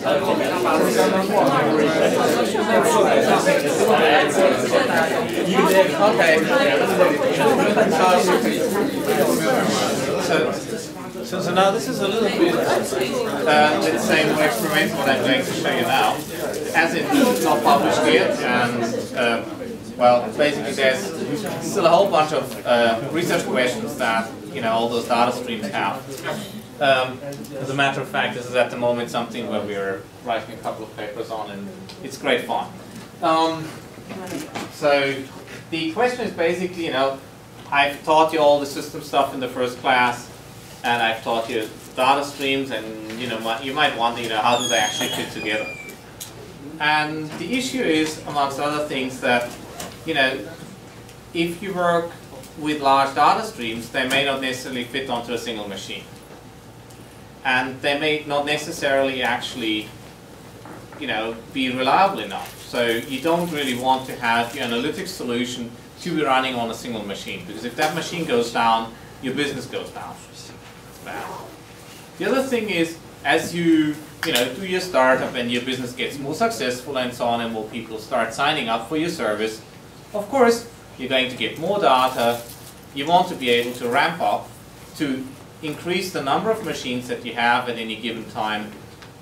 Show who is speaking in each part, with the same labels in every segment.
Speaker 1: So now this is a little bit, let's say, more experimental what I'm going to show you now. As it's not published yet, and well, basically there's still a whole bunch of research questions that all those data streams have. As a matter of fact, this is at the moment something where we're writing a couple of papers on, and it's great fun. So the question is basically, I've taught you all the system stuff in the first class, and I've taught you data streams, and you might wonder, how do they actually fit together? And the issue is, amongst other things, that if you work with large data streams, they may not necessarily fit onto a single machine. And they may not necessarily actually, be reliable enough. So you don't really want to have your analytics solution to be running on a single machine, because if that machine goes down, your business goes down. It's bad. The other thing is, as you do your startup and your business gets more successful and so on, and more people start signing up for your service, of course, you're going to get more data. You want to be able to ramp up to increase the number of machines that you have at any given time.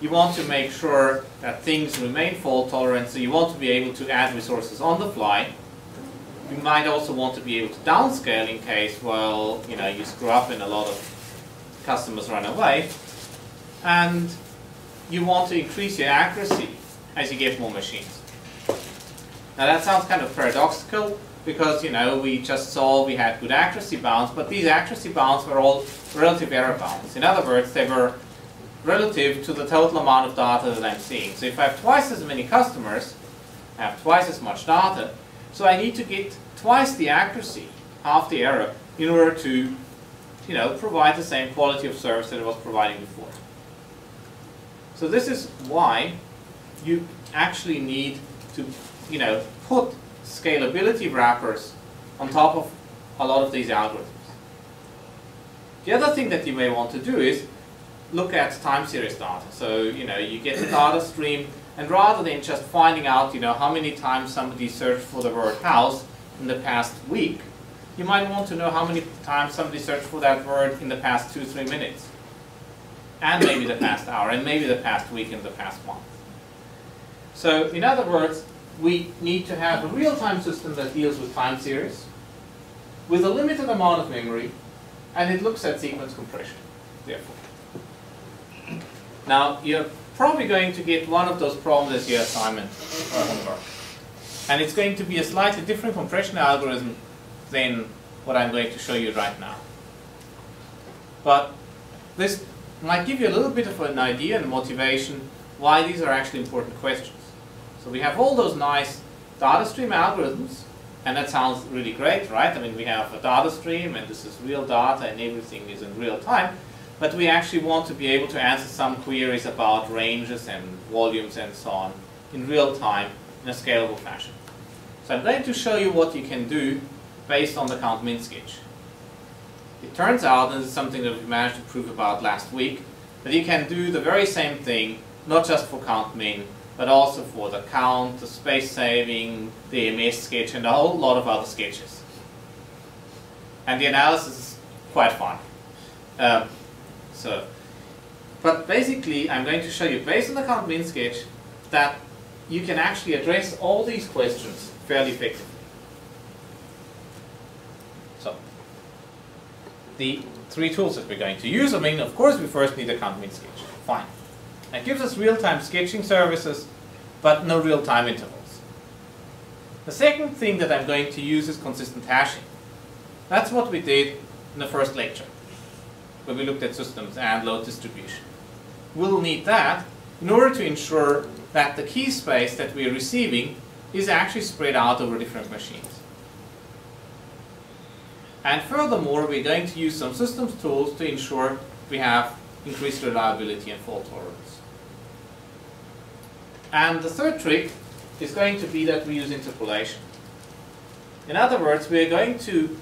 Speaker 1: You want to make sure that things remain fault tolerant, so you want to be able to add resources on the fly. You might also want to be able to downscale in case, well, you screw up and a lot of customers run away. And you want to increase your accuracy as you get more machines. Now that sounds kind of paradoxical, because we just saw we had good accuracy bounds, but these accuracy bounds were all relative error bounds. In other words, they were relative to the total amount of data that I'm seeing. So if I have twice as many customers, I have twice as much data, so I need to get twice the accuracy, half the error, in order to provide the same quality of service that I was providing before. So this is why you actually need to put scalability wrappers on top of a lot of these algorithms. The other thing that you may want to do is look at time series data. So you get the data stream, and rather than just finding out how many times somebody searched for the word house in the past week, you might want to know how many times somebody searched for that word in the past 2-3 minutes, and maybe the past hour, and maybe the past week, and the past month. So in other words, we need to have a real-time system that deals with time series with a limited amount of memory, and it looks at sequence compression, therefore. Now, you're probably going to get one of those problems as your assignment or homework. And it's going to be a slightly different compression algorithm than what I'm going to show you right now. But this might give you a little bit of an idea and motivation why these are actually important questions. So we have all those nice data stream algorithms, and that sounds really great, right? I mean, we have a data stream, and this is real data, and everything is in real time. But we actually want to be able to answer some queries about ranges and volumes and so on in real time in a scalable fashion. So I'm going to show you what you can do based on the count-min sketch. It turns out, and this is something that we managed to prove about last week, that you can do the very same thing, not just for count-min, but also for the count, the space saving, the MS sketch, and a whole lot of other sketches. And the analysis is quite fun. But basically, I'm going to show you, based on the count-min sketch, that you can actually address all these questions fairly effectively. So, the three tools that we're going to use, I mean, of course, we first need a count-min sketch. Fine. That gives us real-time sketching services, but no real-time intervals. The second thing that I'm going to use is consistent hashing. That's what we did in the first lecture, where we looked at systems and load distribution. We'll need that in order to ensure that the key space that we're receiving is actually spread out over different machines. And furthermore, we're going to use some systems tools to ensure we have increased reliability and fault tolerance. And the third trick is going to be that we use interpolation. In other words, we're going to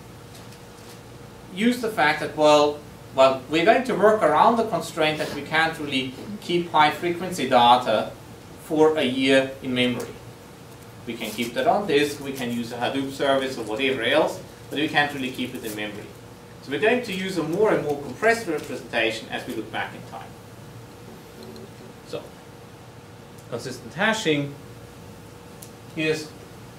Speaker 1: use the fact that, well, well, we're going to work around the constraint that we can't really keep high frequency data for a year in memory. We can keep that on disk, we can use a Hadoop service or whatever else, but we can't really keep it in memory. So we're going to use a more and more compressed representation as we look back in time. So, consistent hashing. Here's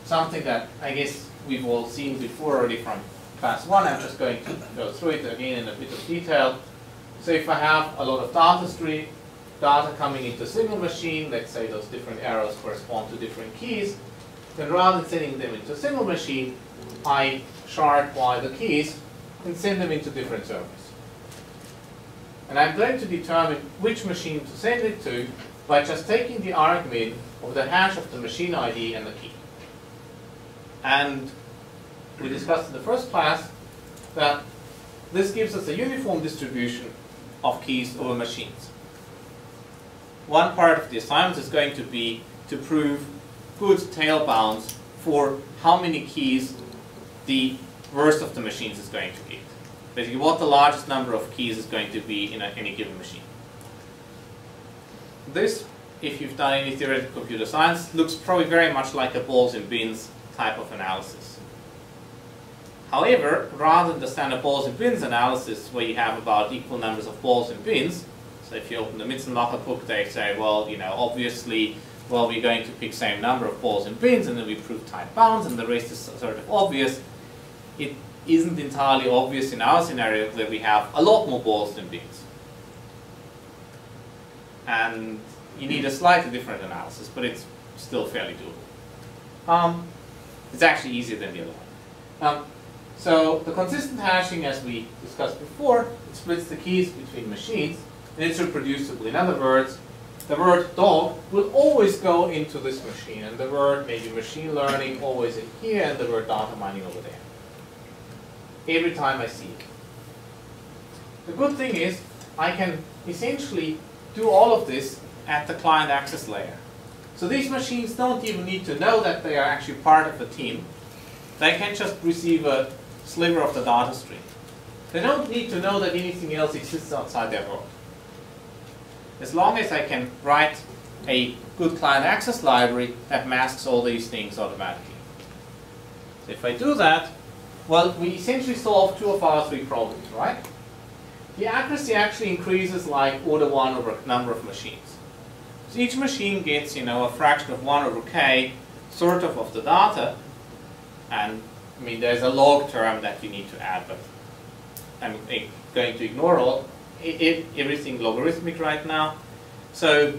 Speaker 1: something that I guess we've all seen before already from class 1. I'm just going to go through it again in a bit of detail. So if I have a lot of data coming into a single machine, let's say those different arrows correspond to different keys, then rather than sending them into a single machine, I shardwire the keys and send them into different servers. And I'm going to determine which machine to send it to by just taking the argmin of the hash of the machine ID and the key. And we discussed in the first class that this gives us a uniform distribution of keys over machines. One part of the assignment is going to be to prove good tail bounds for how many keys the worst of the machines is going to get. Basically, what the largest number of keys is going to be in any given machine. This, if you've done any theoretical computer science, looks probably very much like a balls and bins type of analysis. However, rather than the standard balls and bins analysis where you have about equal numbers of balls and bins, so if you open the Mitzenlacher book, they say, well, you know, obviously, well, we're going to pick same number of balls and bins, and then we prove tight bounds, and the rest is sort of obvious. It isn't entirely obvious in our scenario where we have a lot more balls than bins. And you need a slightly different analysis, but it's still fairly doable. It's actually easier than the other one. So the consistent hashing, as we discussed before, it splits the keys between machines, and it's reproducible. In other words, the word dog will always go into this machine, and the word maybe machine learning always in here, and the word data mining over there. Every time I see it. The good thing is, I can essentially do all of this at the client access layer. So these machines don't even need to know that they are actually part of a team. They can just receive a sliver of the data stream. They don't need to know that anything else exists outside their world. As long as I can write a good client access library that masks all these things automatically. So if I do that, well, we essentially solve two of our three problems, right? The accuracy actually increases like order 1 over number of machines. So each machine gets, you know, a fraction of 1 over k sort of the data. And I mean, there's a log term that you need to add, but I'm going to ignore all everything logarithmic right now. So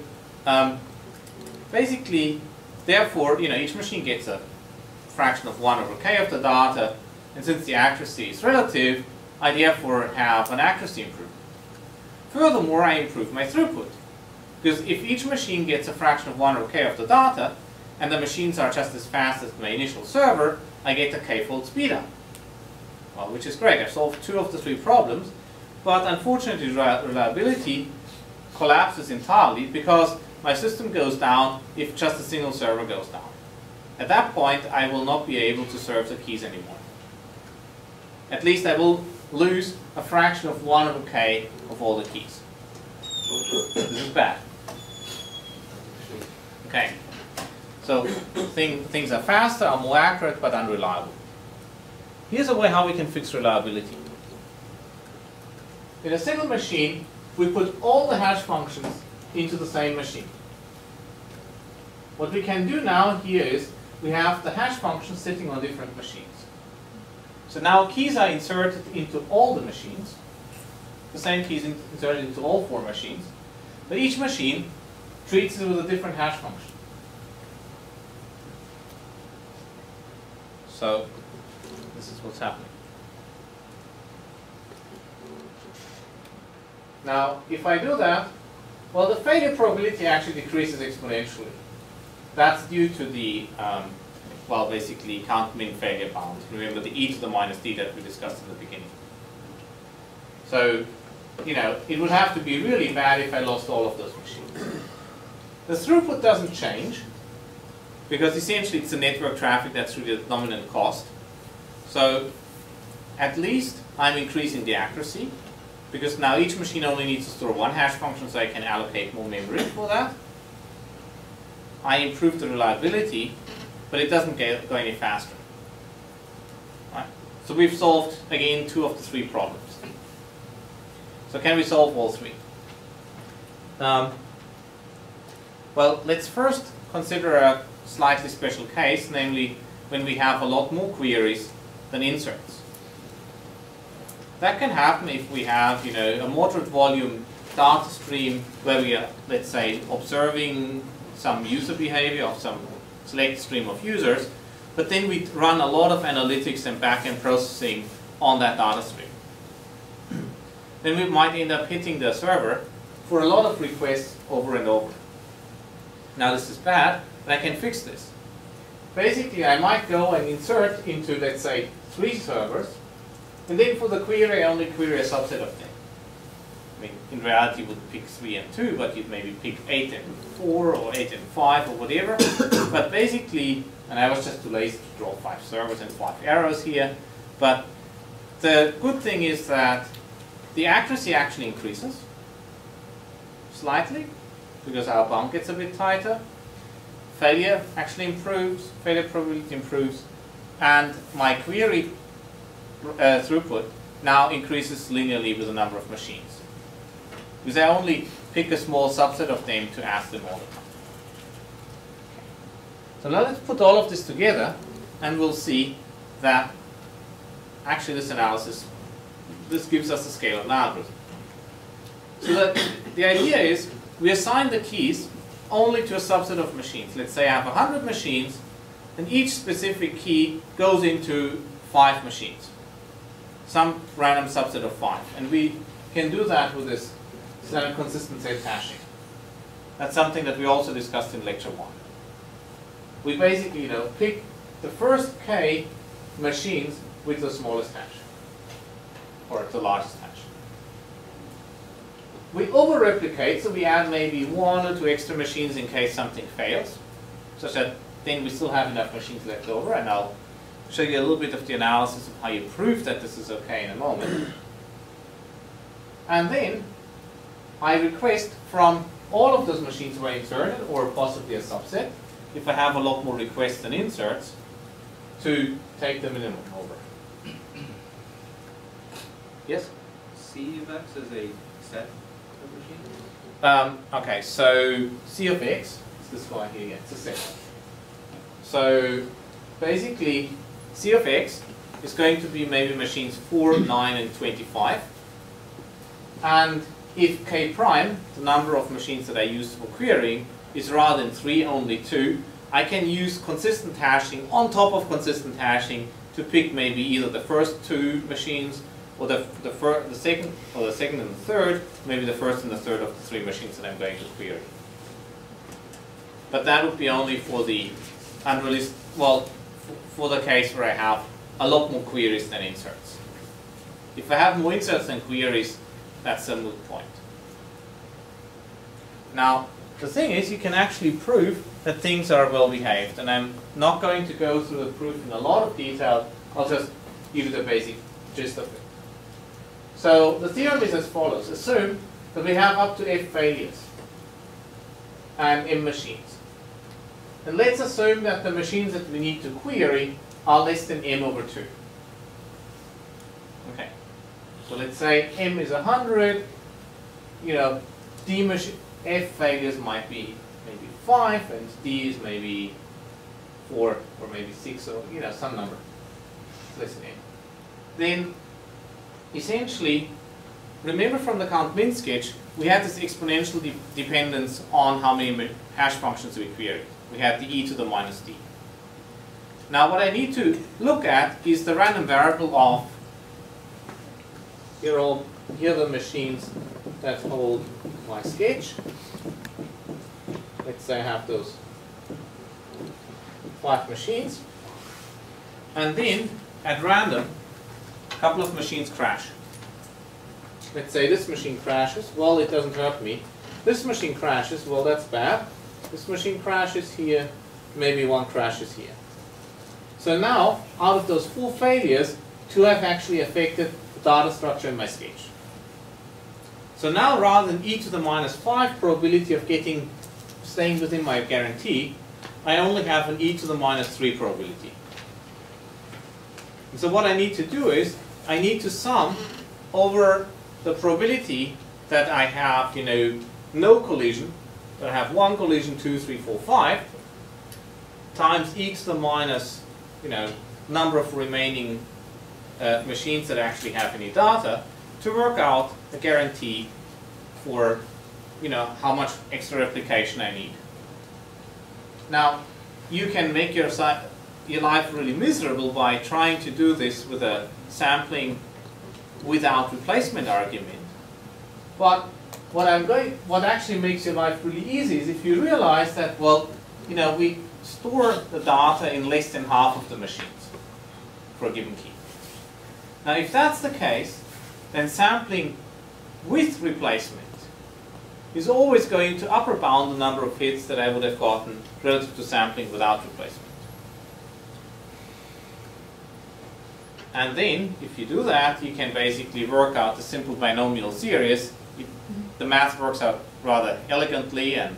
Speaker 1: basically, therefore, you know, each machine gets a fraction of 1 over k of the data, and since the accuracy is relative, I therefore have an accuracy improvement. Furthermore, I improve my throughput, because if each machine gets a fraction of 1 over k of the data, and the machines are just as fast as my initial server, I get a k-fold speed up. Well, which is great. I've solved two of the three problems, but unfortunately reliability collapses entirely because my system goes down if just a single server goes down. At that point, I will not be able to serve the keys anymore. At least I will lose a fraction of 1 over k of all the keys. This is bad. Okay. So things are faster, are more accurate, but unreliable. Here's a way how we can fix reliability. In a single machine, we put all the hash functions into the same machine. What we can do now here is we have the hash functions sitting on different machines. So now keys are inserted into all the machines. The same keys inserted into all 4 machines. But each machine treats it with a different hash function. So this is what's happening. Now, if I do that, well, the failure probability actually decreases exponentially. That's due to the, well, basically count-min failure bound. Remember the e to the minus d that we discussed in the beginning. So, you know, it would have to be really bad if I lost all of those machines. The throughput doesn't change, because essentially it's the network traffic that's really the dominant cost. So, at least I'm increasing the accuracy. because now each machine only needs to store one hash function, so I can allocate more memory for that. I improve the reliability, but it doesn't go any faster. Right? So we've solved, again, 2 of the 3 problems. So can we solve all 3? Well, let's first consider a slightly special case, namely when we have a lot more queries than inserts. That can happen if we have, a moderate volume data stream where we are, let's say, observing some user behavior of some select stream of users, but then we run a lot of analytics and back-end processing on that data stream. Then we might end up hitting the server for a lot of requests over and over. Now this is bad, but I can fix this. Basically, I might go and insert into, let's say, 3 servers, and then for the query, I only query a subset of them. I mean, in reality, you would pick 3 and 2, but you'd maybe pick 8 and 4, or 8 and 5, or whatever. But basically, and I was just too lazy to draw 5 servers and 5 arrows here, but the good thing is that the accuracy actually increases slightly, because our bound gets a bit tighter. Failure actually improves, failure probability improves, and my query throughput now increases linearly with the number of machines, because I only pick a small subset of them to ask them all the time. So now let's put all of this together, and we'll see that actually this gives us a scalable algorithm. So the idea is we assign the keys only to a subset of machines. Let's say I have 100 machines, and each specific key goes into 5 machines, some random subset of 5. And we can do that with this standard consistent set hashing. That's something that we also discussed in lecture 1. We basically, pick the first k machines with the smallest hash, or the largest hash. We over-replicate, so we add maybe 1 or 2 extra machines in case something fails, such that then we still have enough machines left over, and I'll show you a little bit of the analysis of how you prove that this is okay in a moment. And then I request from all of those machines who are inserted, or possibly a subset, if I have a lot more requests than inserts, to take the minimum over. Yes?
Speaker 2: C of x is a set of machines?
Speaker 1: Okay, so C of x is this guy here, yeah, it's a set. So basically, C of x is going to be maybe machines 4, 9, and 25. And if k prime, the number of machines that I use for querying, is rather than 3, only 2, I can use consistent hashing on top of consistent hashing to pick maybe either the first 2 machines, or the second and the third, maybe the first and the third of the 3 machines that I'm going to query. But that would be only for the unreleased, well, for the case where I have a lot more queries than inserts. If I have more inserts than queries, that's a moot point. Now, the thing is, you can actually prove that things are well behaved, and I'm not going to go through the proof in a lot of detail. I'll just give you the basic gist of it. So the theorem is as follows. Assume that we have up to f failures and m machines. And let's assume that the machines that we need to query are less than m over 2. Okay. So let's say m is 100. F failures might be maybe 5, and d is maybe 4 or maybe 6, or some number less than m. Then essentially, remember from the count-min sketch, we had this exponential dependence on how many hash functions we queried. We had the e to the minus d. Now what I need to look at is the random variable of, here are the machines that hold my sketch. Let's say I have those 5 machines. And then, at random, a couple of machines crash. Let's say this machine crashes. Well, it doesn't hurt me. This machine crashes. Well, that's bad. This machine crashes here. Maybe 1 crashes here. So now, out of those 4 failures, 2 have actually affected the data structure in my sketch. So now rather than e to the minus 5 probability of staying within my guarantee, I only have an e to the minus 3 probability. And so what I need to do is, I need to sum over the probability that I have, no collision, that I have 1 collision, 2, 3, 4, 5, times e to the minus, number of remaining machines that actually have any data, to work out a guarantee for, how much extra replication I need. Now, you can make your life really miserable by trying to do this with a sampling without replacement argument. But what actually makes your life really easy is if you realize that, well, we store the data in less than half of the machines for a given key. Now, if that's the case, then sampling with replacement is always going to upper bound the number of hits that I would have gotten relative to sampling without replacement. And then, if you do that, you can basically work out a simple binomial series. The math works out rather elegantly, and,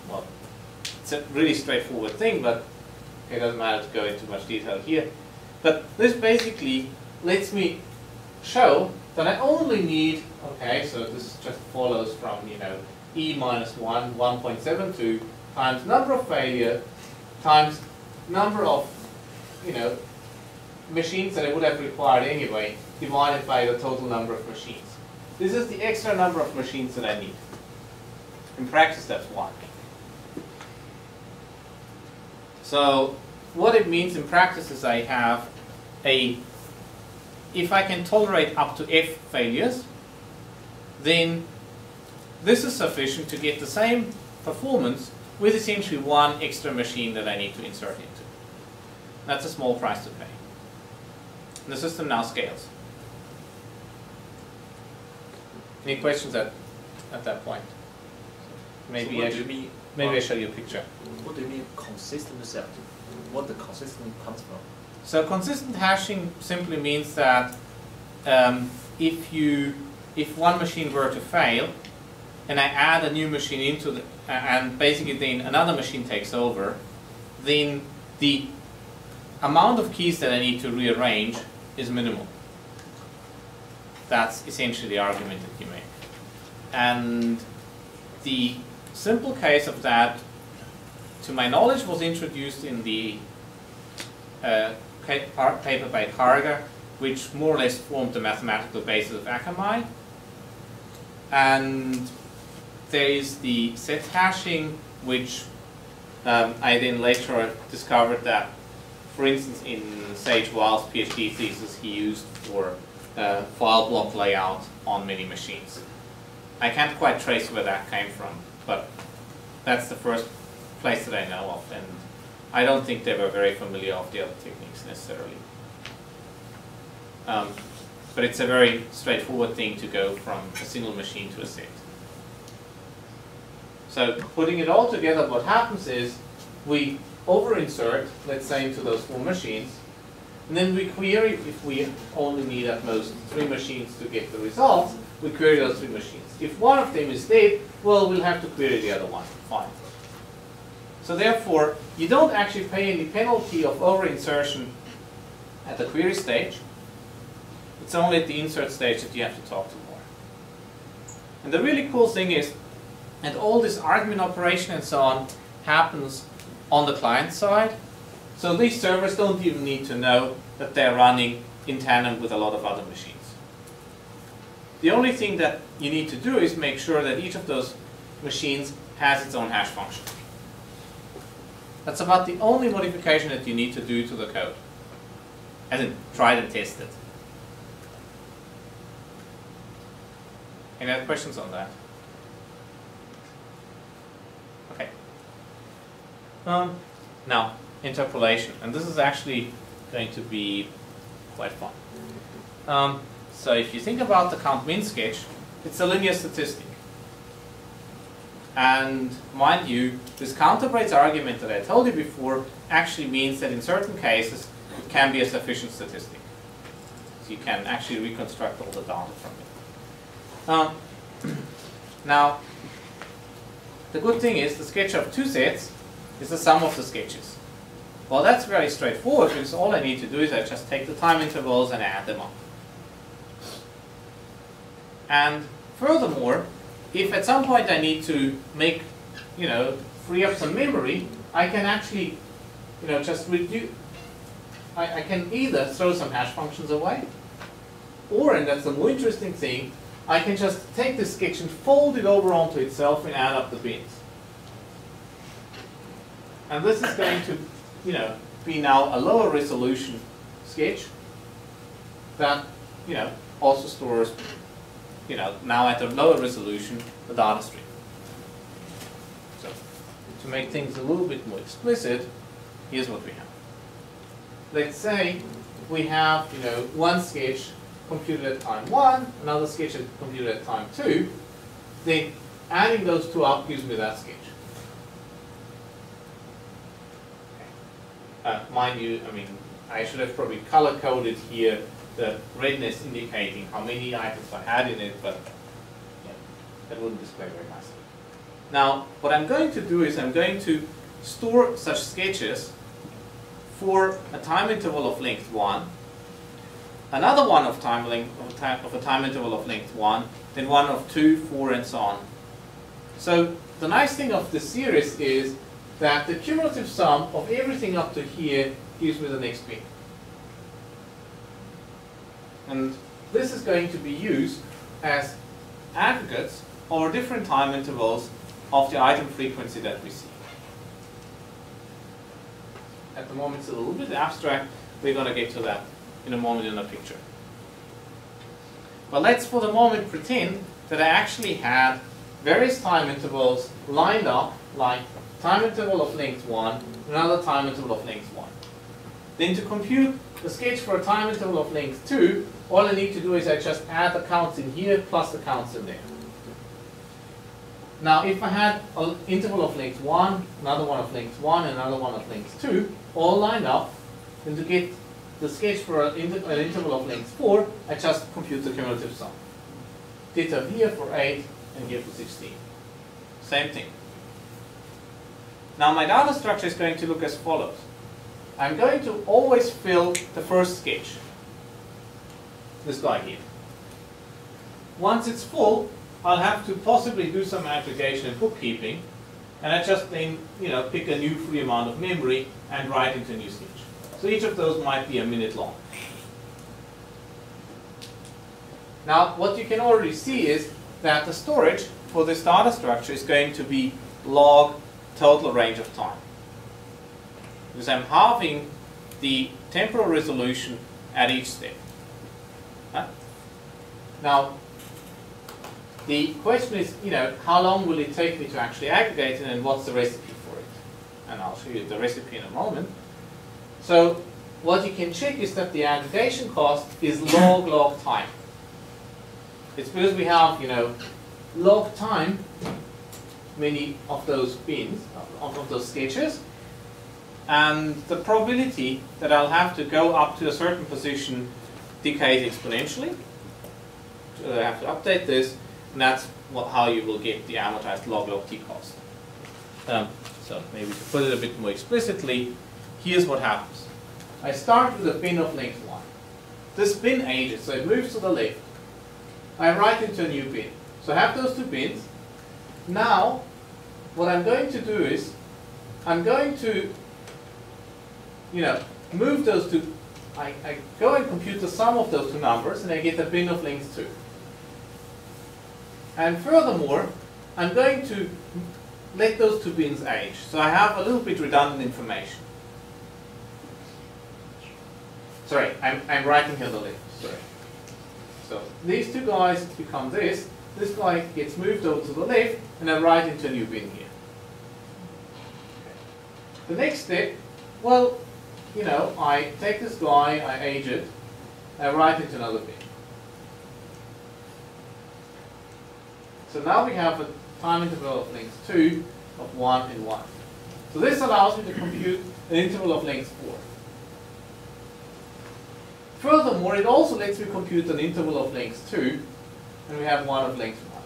Speaker 1: well, it's a really straightforward thing, but it doesn't matter to go into much detail here. But this basically lets me show that I only need, okay, so this just follows from, e minus 1, 1.72, times number of failure, times number of, machines that I would have required anyway, divided by the total number of machines. This is the extra number of machines that I need. In practice, that's 1. So what it means in practice is I have if I can tolerate up to f failures, then this is sufficient to get the same performance with essentially 1 extra machine that I need to insert into. That's a small price to pay. And the system now scales. Any questions at that point? Maybe
Speaker 3: so
Speaker 1: I show you a picture.
Speaker 3: What do you mean consistent set? What the consistent comes from?
Speaker 1: So consistent hashing simply means that if one machine were to fail, and I add a new machine into and basically then another machine takes over, then the amount of keys that I need to rearrange is minimal. That's essentially the argument that you make. And the simple case of that, to my knowledge, was introduced in the paper by Karger, which more or less formed the mathematical basis of Akamai. And there is the set hashing, which I then later discovered that, for instance, in Sage Wild's PhD thesis, he used for file block layout on many machines. I can't quite trace where that came from, but that's the first place that I know of, and I don't think they were very familiar with the other techniques necessarily. But it's a very straightforward thing to go from a single machine to a set. So putting it all together, what happens is we over-insert, let's say, into those 4 machines, and then we query, if we only need at most 3 machines to get the results, we query those 3 machines. If one of them is dead, well, we'll have to query the other one. Fine. So therefore, you don't actually pay any penalty of over-insertion at the query stage. It's only at the insert stage that you have to talk to more. And the really cool thing is, and all this argument operation and so on happens on the client side. So these servers don't even need to know that they're running in tandem with a lot of other machines. The only thing that you need to do is make sure that each of those machines has its own hash function. That's about the only modification that you need to do to the code. As in, try and test it. Any other questions on that? Okay. Now, interpolation. And this is actually going to be quite fun. So if you think about the count-min sketch, it's a linear statistic. And mind you, this counter-brace argument that I told you before actually means that in certain cases it can be a sufficient statistic. So you can actually reconstruct all the data from it. Now, the good thing is the sketch of two sets is the sum of the sketches. Well, that's very straightforward because all I need to do is I just take the time intervals and add them up. And furthermore, if at some point I need to make, free up some memory, I can actually, just reduce. I can either throw some hash functions away, or, and that's the more interesting thing, I can just take this sketch and fold it over onto itself and add up the bins. And this is going to, be now a lower resolution sketch that, also stores, now at a lower resolution, the data stream. So, to make things a little bit more explicit, here's what we have. Let's say we have, one sketch computed at time 1, another sketch computed at time 2. Then adding those two up gives me that sketch. Mind you, I should have probably color-coded here the redness indicating how many items I had in it, but that wouldn't display very nicely. Now, what I'm going to do is I'm going to store such sketches for a time interval of length 1, another one of a time interval of length 1, then one of 2, 4, and so on. So the nice thing of this series is that the cumulative sum of everything up to here gives me the next bin. And this is going to be used as aggregates over different time intervals of the item frequency that we see. At the moment it's a little bit abstract. We're going to get to that in a moment in a picture. But let's for the moment pretend that I actually had various time intervals lined up, like time interval of length 1, another time interval of length 1. Then to compute the sketch for a time interval of length 2, all I need to do is I just add the counts in here plus the counts in there. Now if I had an interval of length 1, another one of length 1, and another one of length 2, all lined up, then to get the sketch for an interval of length 4, I just compute the cumulative sum. Ditto here for 8 and here for 16. Same thing. Now my data structure is going to look as follows. I'm going to always fill the first sketch, this guy here. Once it's full, I'll have to possibly do some aggregation and bookkeeping, and I just then pick a new free amount of memory and write into a new sketch. So each of those might be a minute long. Now what you can already see is that the storage for this data structure is going to be log total range of time, because I'm halving the temporal resolution at each step. Now, the question is, how long will it take me to actually aggregate it, and what's the recipe for it? And I'll show you the recipe in a moment. So, what you can check is that the aggregation cost is log time. It's because we have, log time many of those bins, of those sketches, and the probability that I'll have to go up to a certain position decays exponentially. So I have to update this, and that's how you will get the amortized log t cost. So maybe to put it a bit more explicitly, here's what happens. I start with a bin of length 1. This bin ages, so it moves to the left. I write into a new bin. So I have those two bins. Now, what I'm going to do is, I'm going to, move those two. I go and compute the sum of those two numbers, and I get a bin of length 2. And furthermore, I'm going to let those two bins age. So I have a little bit redundant information. Sorry, I'm writing here the left. Sorry. So these two guys become this. This guy gets moved over to the left, and I write into a new bin here. The next step, well, I take this guy, I age it, I write into another bin. So now we have a time interval of length 2 of 1 and 1. So this allows me to compute an interval of length 4. Furthermore, it also lets me compute an interval of length 2, and we have one of length 1.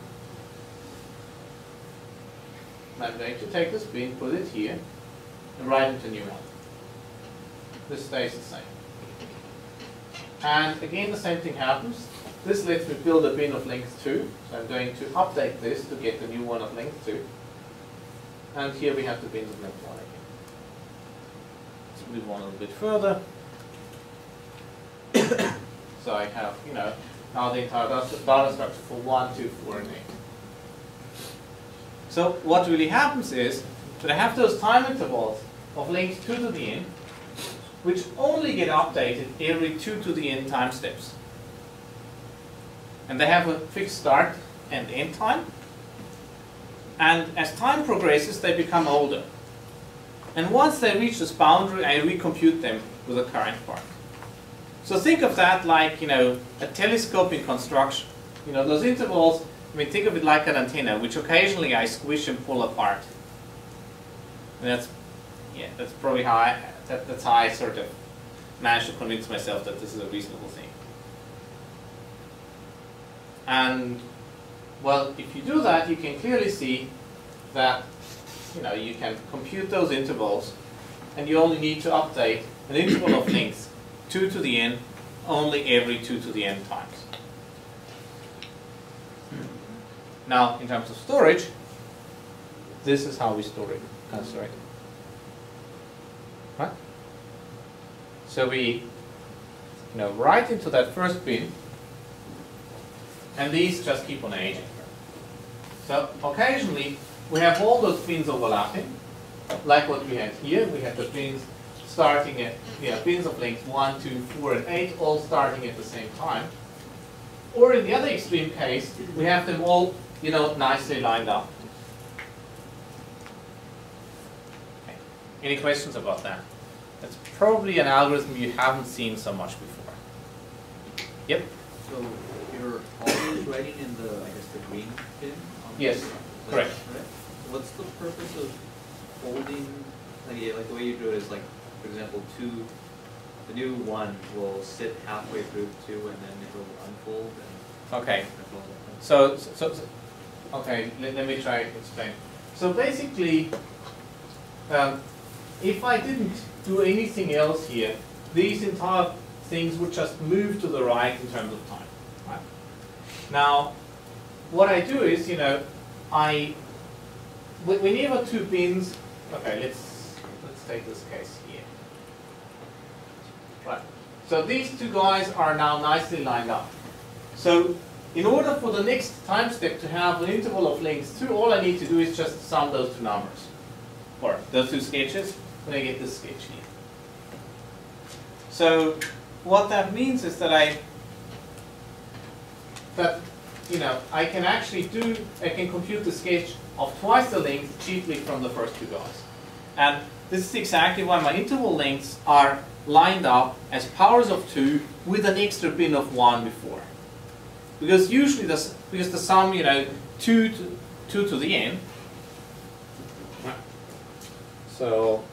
Speaker 1: And I'm going to take this bin, put it here, and write into a new one. This stays the same. And again, the same thing happens. This lets me build a bin of length 2. So I'm going to update this to get the new one of length 2. And here we have the bins of length 1 again. Let's move on a little bit further. So I have, now the entire data structure for 1, 2, 4, and 8. So what really happens is that I have those time intervals of length 2 to the n, which only get updated every 2 to the n time steps. And they have a fixed start and end time. And as time progresses, they become older. And once they reach this boundary, I recompute them with the current part. So think of that like, a telescoping construction. Those intervals, think of it like an antenna, which occasionally I squish and pull apart. And that's probably how that's how I sort of managed to convince myself that this is a reasonable thing. And, well, if you do that, you can clearly see that, you can compute those intervals, and you only need to update an interval of length 2 to the n only every 2 to the n times. Now, in terms of storage, this is how we store it. Right? So we, write into that first bin, and these just keep on aging. So occasionally, we have all those bins overlapping, like what we had here. We have the bins starting at, bins of length 1, 2, 4, and 8, all starting at the same time. Or in the other extreme case, we have them all, nicely lined up. Okay. Any questions about that? That's probably an algorithm you haven't seen so much before. Yep?
Speaker 2: So you're always writing in the, the green bin?
Speaker 1: Yes, correct.
Speaker 2: Right? What's the purpose of folding, like the way you do it is for example, the new 1 will sit halfway through 2 and then it will unfold and
Speaker 1: okay. So okay, let me try to explain. So basically, if I didn't do anything else here, these entire things would just move to the right in terms of time. Right? Now, what I do is, whenever 2 bins, okay, let's take this case here. Right. So these 2 guys are now nicely lined up. So in order for the next time step to have an interval of length 2, all I need to do is just sum those 2 numbers, or those 2 sketches, and I get this sketch here. So what that means is that I can actually I can compute the sketch of twice the length cheaply from the first 2 guys. And this is exactly why my interval lengths are lined up as powers of 2 with an extra bin of 1 before. Because usually the sum, 2 to the n. So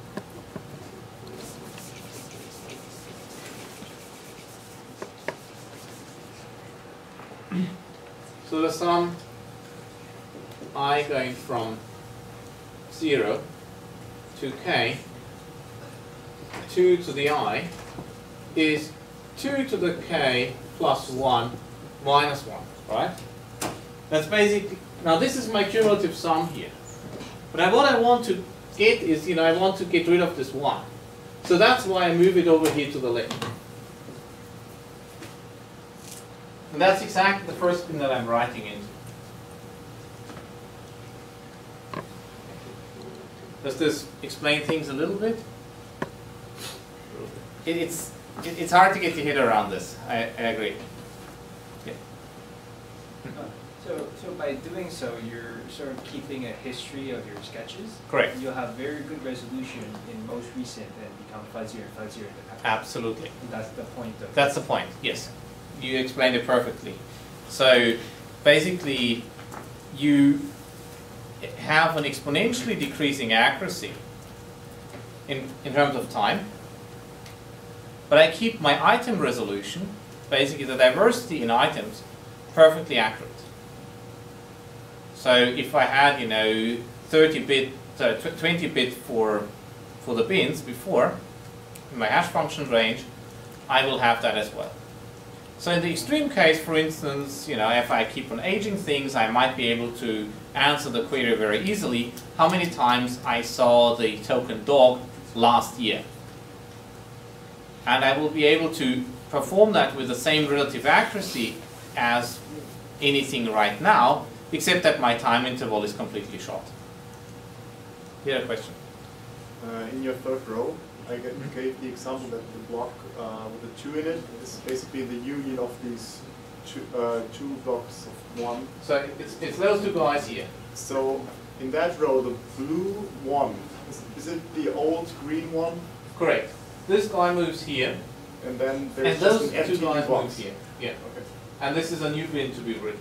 Speaker 1: the sum I going from 0 to k, 2 to the I, is 2 to the k plus 1 minus 1, right? That's basically, now this is my cumulative sum here. But what I want to get is, I want to get rid of this 1. So that's why I move it over here to the left. And that's exactly the first bin that I'm writing into. Does this explain things a little bit? It's hard to get your head around this. I agree. Yeah.
Speaker 4: So by doing so, you're sort of keeping a history of your sketches.
Speaker 1: Correct.
Speaker 4: You'll have very good resolution in most recent and become fuzzier and fuzzier.
Speaker 1: Absolutely.
Speaker 4: And that's the point of
Speaker 1: That's the point, yes. You explained it perfectly. So basically, you have an exponentially decreasing accuracy in terms of time, but I keep my item resolution, basically the diversity in items, perfectly accurate. So if I had, 30-bit, 20-bit for the bins before, in my hash function range, I will have that as well. So in the extreme case, for instance, if I keep on aging things, I might be able to answer the query very easily, how many times I saw the token dog last year. And I will be able to perform that with the same relative accuracy as anything right now, except that my time interval is completely short. You had a question?
Speaker 5: In your third row, I gave the example that the block with the 2 in it is basically the union of these two blocks of 1.
Speaker 1: So it's those two guys here.
Speaker 5: So in that row, the blue one, is it the old green one?
Speaker 1: Correct. This guy moves here,
Speaker 5: and then there's
Speaker 1: and those
Speaker 5: just an
Speaker 1: two guys
Speaker 5: box.
Speaker 1: move here. Yeah.
Speaker 5: Okay.
Speaker 1: And this is a new bin to be written.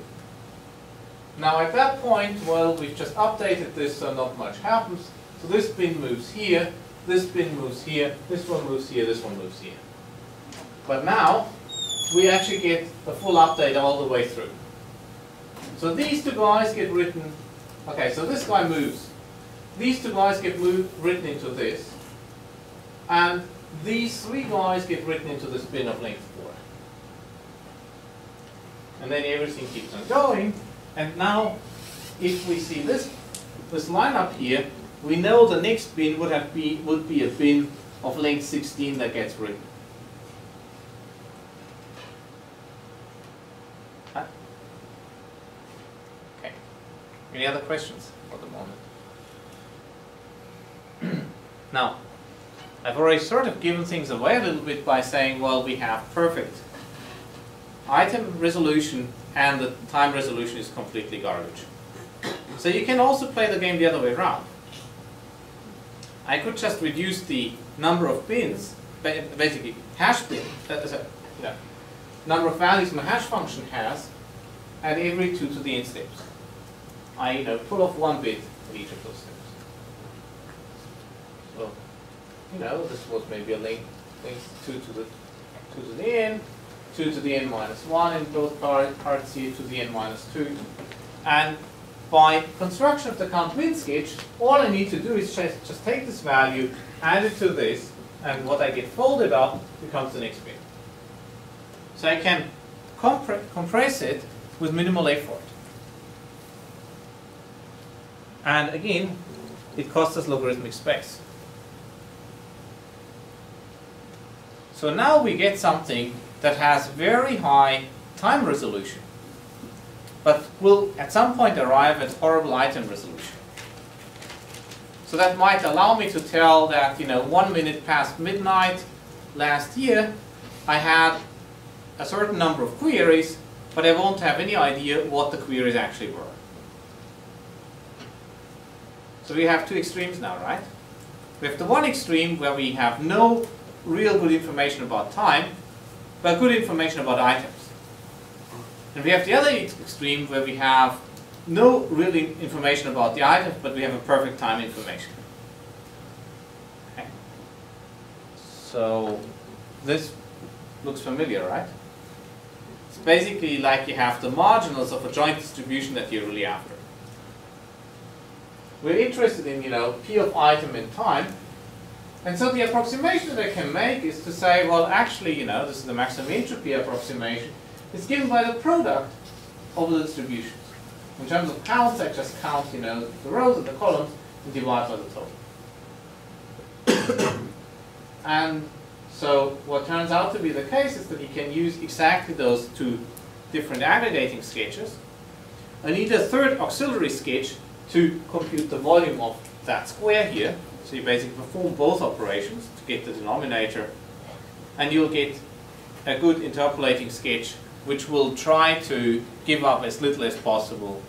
Speaker 1: Now at that point, well, we've just updated this, so not much happens. So this bin moves here, this bin moves here, this one moves here, this one moves here. But now, we actually get the full update all the way through. So these two guys get written, okay, so this guy moves. These two guys get written into this. And these 3 guys get written into this bin of length 4. And then everything keeps on going. And now, if we see this line up here, we know the next bin would be a bin of length 16 that gets written. Huh? Okay. Any other questions for the moment? Now, I've already sort of given things away a little bit by saying, well, we have perfect item resolution and the time resolution is completely garbage. So you can also play the game the other way around. I could just reduce the number of bins, basically hash bin, number of values my hash function has at every 2 to the n steps. I pull off 1 bit at each of those steps. So, this was maybe a length 2 to the n, 2 to the n minus 1 in both parts here, to the n minus 2. And by construction of the count bin sketch, all I need to do is just take this value, add it to this, and what I get folded up becomes the next bin. So I can compress it with minimal effort. And again, it costs us logarithmic space. So now we get something that has very high time resolution, but will at some point arrive at horrible item resolution. So that might allow me to tell that 1 minute past midnight last year, I had a certain number of queries, but I won't have any idea what the queries actually were. So we have 2 extremes now, right? We have the one extreme where we have no real good information about time, but good information about items. And we have the other extreme where we have no real information about the items, but we have a perfect time information. Okay. So this looks familiar, right? It's basically like you have the marginals of a joint distribution that you're really after. We're interested in, P of item in time. And so the approximation that I can make is to say, well, actually, this is the maximum entropy approximation. It's given by the product of the distributions. In terms of counts, I just count, the rows and the columns and divide by the total. And so what turns out to be the case is that you can use exactly those 2 different aggregating sketches. I need a third auxiliary sketch to compute the volume of that square here. So you basically perform both operations to get the denominator, and you'll get a good interpolating sketch which will try to give up as little as possible,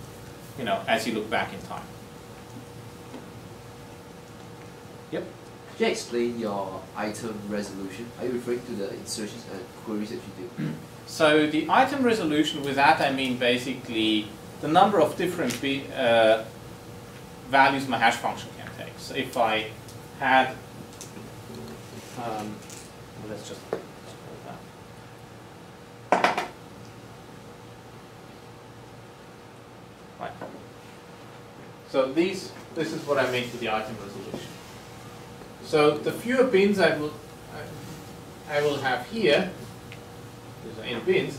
Speaker 1: as you look back in time. Yep.
Speaker 3: Could you explain your item resolution? Are you referring to the insertions and queries that you do?
Speaker 1: So the item resolution, with that I mean basically the number of different values my hash function can take. So if I had, let's just hold that. Right. So this is what I meant with the item resolution. So the fewer bins I will have here, these are n bins,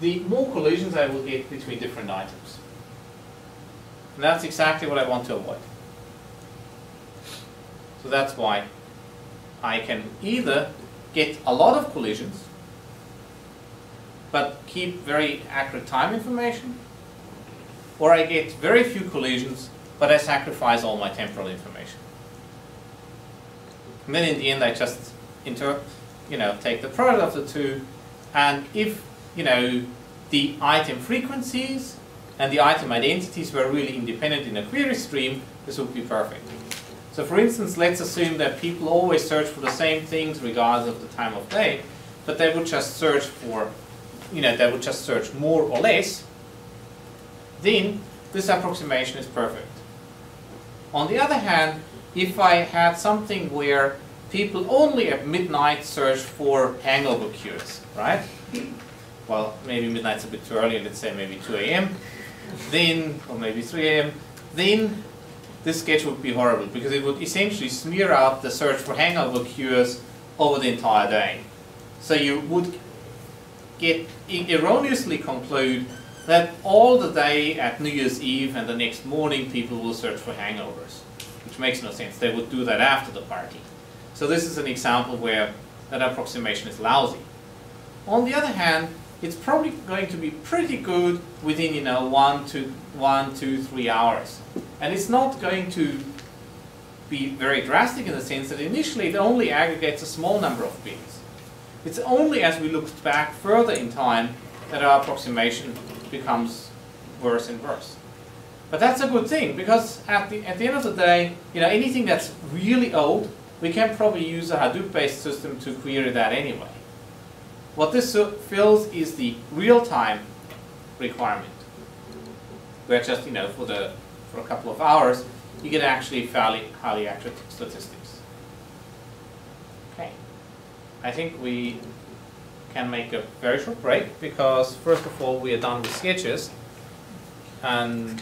Speaker 1: the more collisions I will get between different items. And that's exactly what I want to avoid. So that's why I can either get a lot of collisions, but keep very accurate time information, or I get very few collisions, but I sacrifice all my temporal information. And then in the end, I just take the product of the two, and if the item frequencies and the item identities were really independent in a query stream, this would be perfect. So for instance, let's assume that people always search for the same things regardless of the time of day, but they would just search for, they would just search more or less, then this approximation is perfect. On the other hand, if I had something where people only at midnight search for hangover cures, right? Well, maybe midnight's a bit too early, let's say maybe 2 a.m. then, or maybe 3 a.m., then this sketch would be horrible because it would essentially smear out the search for hangover cures over the entire day. So you would erroneously conclude that all the day at New Year's Eve and the next morning people will search for hangovers, which makes no sense. They would do that after the party. So this is an example where that approximation is lousy. On the other hand, it's probably going to be pretty good within 1 to 3 hours. And it's not going to be very drastic in the sense that initially it only aggregates a small number of bins. It's only as we look back further in time that our approximation becomes worse and worse. But that's a good thing, because at the end of the day, anything that's really old, we can probably use a Hadoop-based system to query that anyway. What this fills is the real-time requirement, where just for a couple of hours you get actually fairly highly accurate statistics. Okay, I think we can make a very short break because first of all we are done with sketches, and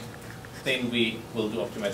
Speaker 1: then we will do optimization.